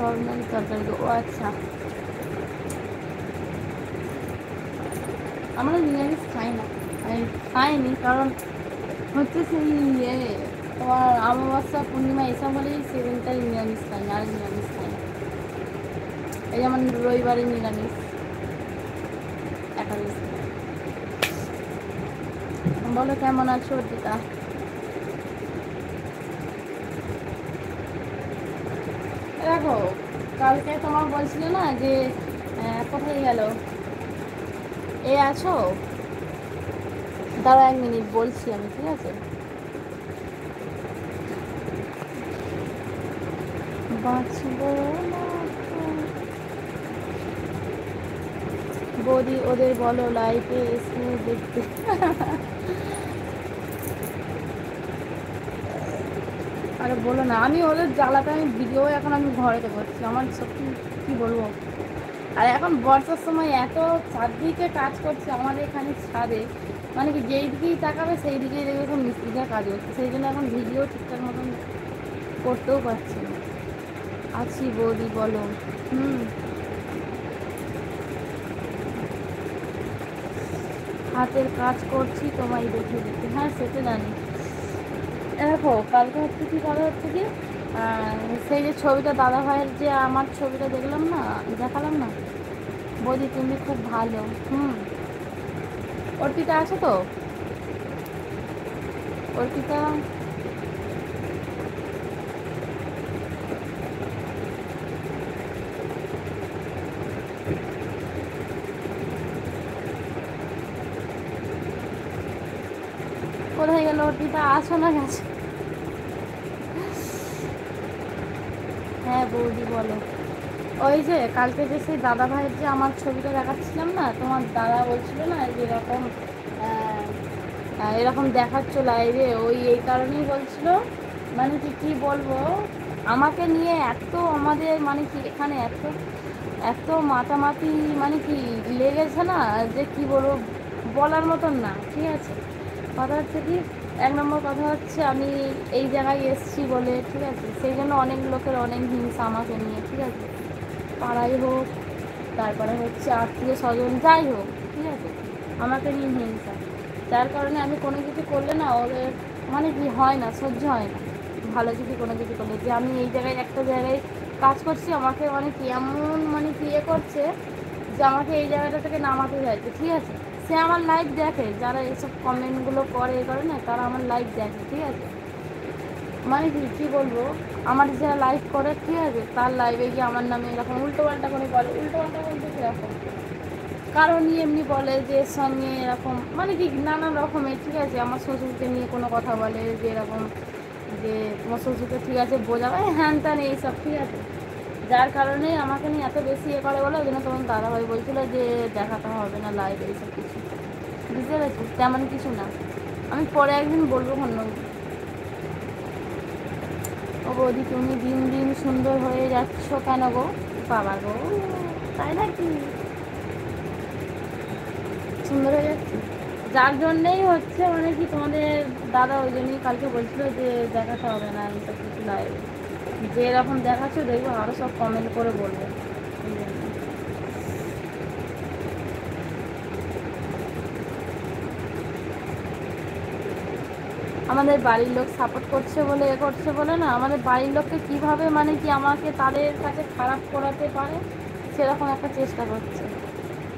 তরকারি তরকারি। ও আচ্ছা, আমরা নিরামিষ খাই না, আমি খাইনি কারণ হচ্ছে সেই তোমার অমাবস্যা পূর্ণিমা এসব হলেই সেদিনটাই নিরামিষ খাই না, আর নিরামিষ খাই না। এই যেমন রবিবারে নিরামিষ, একাদশী। বলো কেমন আছো অর্পিতা? দেখো, কালকে তোমার বলছিল না যে কোথায় গেল, এ আছো? দাঁড়া 1 মিনিট বলছি আমি, ঠিক আছে? বাঁচবো না বৌদি, ওদের বলো লাইভে এসে দেখতে। আরে বলো না, আমি ওদের জ্বালাতে আমি ভিডিও এখন আমি ঘরেতে করছি, আমার সত্যি কী বলবো। আর এখন বর্ষার সময় এত চারদিকে কাজ করছে আমাদের এখানে ছাদে, মানে কি যেই দিকেই তাকাবে সেই দিকেই দেখবে এখন মিস্ত্রিরা কাজ করছে, সেই জন্য এখন ভিডিও ঠিকঠাক মতন করতেও পারছি না। আছি বৌদি, বলো। হাতের কাজ করছি তোমায় দেখে দেখে। হ্যাঁ, সেটা জানি। দেখো, কালকে হচ্ছে কি, কালকে হচ্ছে কি সেই যে ছবিটা দাদা ভাইয়ের, যে আমার ছবিটা দেখলাম না, দেখালাম না, বৌদি তুমি খুব ভালো। অর্পিতা আছে তো? অর্পিতা কোথায় গেল? অর্পিতা আছো না গেছে? হ্যাঁ বৌদি বলো। ওই যে কালকে যে সেই দাদা ভাইয়ের যে আমার ছবিটা দেখাচ্ছিলাম না, তোমার দাদা বলছিল না যে এরকম এরকম দেখাচ্ছ লাইভে, ওই এই কারণেই বলছিল। মানে কি কী বলবো, আমাকে নিয়ে এত আমাদের মানে কি এখানে এত এত মাতামাতি মানে কি লেগেছে না, যে কি বলবো, বলার মতন না, ঠিক আছে? কথা হচ্ছে কি, 1 নম্বর কথা হচ্ছে আমি এই জায়গায় এসছি বলে, ঠিক আছে, সেই জন্য অনেক লোকের অনেক হিংসা আমাকে নিয়ে, ঠিক আছে? পাড়াই হোক, তারপরে হচ্ছে আত্মীয় স্বজন, যাই হোক, ঠিক আছে, আমাকে নিয়ে হিংসা। যার কারণে আমি কোনো কিছু করলে না ওদের মানে কি হয় না, সহ্য হয় না। ভালো যদি কোনো কিছু করলে, যে আমি এই জায়গায় একটা জায়গায় কাজ করছি, আমাকে মানে কি এমন মানে কি ইয়ে করছে যে আমাকে এই জায়গাটা থেকে নামাতে চাইছে, ঠিক আছে? সে আমার লাইভ দেখে, যারা এসব কমেন্টগুলো করে না, তারা আমার লাইভ দেখে, ঠিক আছে? মানে কি বলবো, আমার যারা লাইভ করে, ঠিক আছে, তার লাইভে গিয়ে আমার নামে এরকম উল্টোপাল্টা করে বলে। উল্টোপাল্টা বলতে কীরকম, কারণ এমনি বলে যে এর সঙ্গে এরকম মানে কি নানান রকমের, ঠিক আছে? আমার শ্বশুরকে নিয়ে কোনো কথা বলে যে এরকম, যে তোমার শ্বশুরকে ঠিক আছে বোঝাবে, হ্যান ত্যান এইসব, ঠিক আছে? যার কারণে আমাকে নিয়ে এত বেশি ইয়ে করে বলে, ওই জন্য তোমার দাদাভাই বলছিল যে দেখাতে হবে না লাইভ এইসব কিছু, বুঝতে পেরেছি? তেমন কিছু না, আমি পরে একদিন বলবো অন্য। ও বৌদি তুমি দিন দিন সুন্দর হয়ে যাচ্ছ কেন গো? বাবা গো, তাই নাকি? সুন্দর হয়ে যাচ্ছে যার জন্যেই হচ্ছে, মানে কি তোমাদের দাদা ওই জন্যই কালকে বলছিল যে দেখাতে হবে না এইসব কিছু লাইভে, যে এরকম দেখাচ্ছ দেখবো আরও সব কমেন্ট করে বলবে। আমাদের বাড়ির লোক সাপোর্ট করছে বলে, এ করছে বলে না, আমাদের বাড়ির লোককে কীভাবে মানে কি আমাকে তাদের কাছে খারাপ করাতে পারে সেরকম একটা চেষ্টা করছে,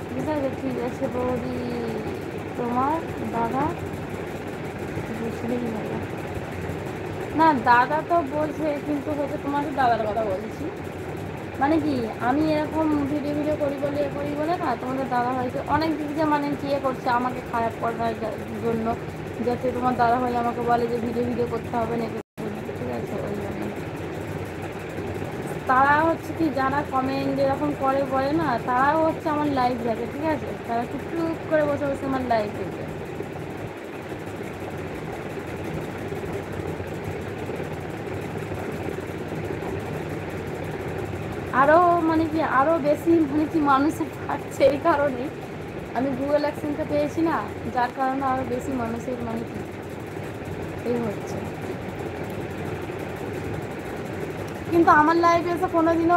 ঠিক আছে? ঠিক আছে বৌদি, তোমার দাদা বুঝলেই হবে না, দাদা তো বলছে, কিন্তু হচ্ছে তোমাদের দাদার কথা বলছি। মানে কি আমি এরকম ভিডিও করি বলে এ করি বলে না, তোমাদের দাদা ভাইকে অনেক দিক দিয়ে মানে কি এ করছে আমাকে খারাপ করার জন্য, যাতে তোমার দাদা ভাই আমাকে বলে যে ভিডিও করতে হবে না, ঠিক আছে? ওই জন্য তারা হচ্ছে কি, যারা কমেন্ট এরকম করে বলে না, তারাও হচ্ছে আমার লাইভ দেখে, ঠিক আছে? তারা টুকটুক করে বসে বসে আমার লাইভ দেখে। আরও মানে কি আরও বেশি মানে কি মানুষের পাচ্ছে, এই কারণে আমি গুগল অ্যাডসেন্সটা পেয়েছি না, যার কারণে আরও বেশি মানুষের মানে কি এই হচ্ছে। কিন্তু আমার লাইফে এসে কোনোদিনও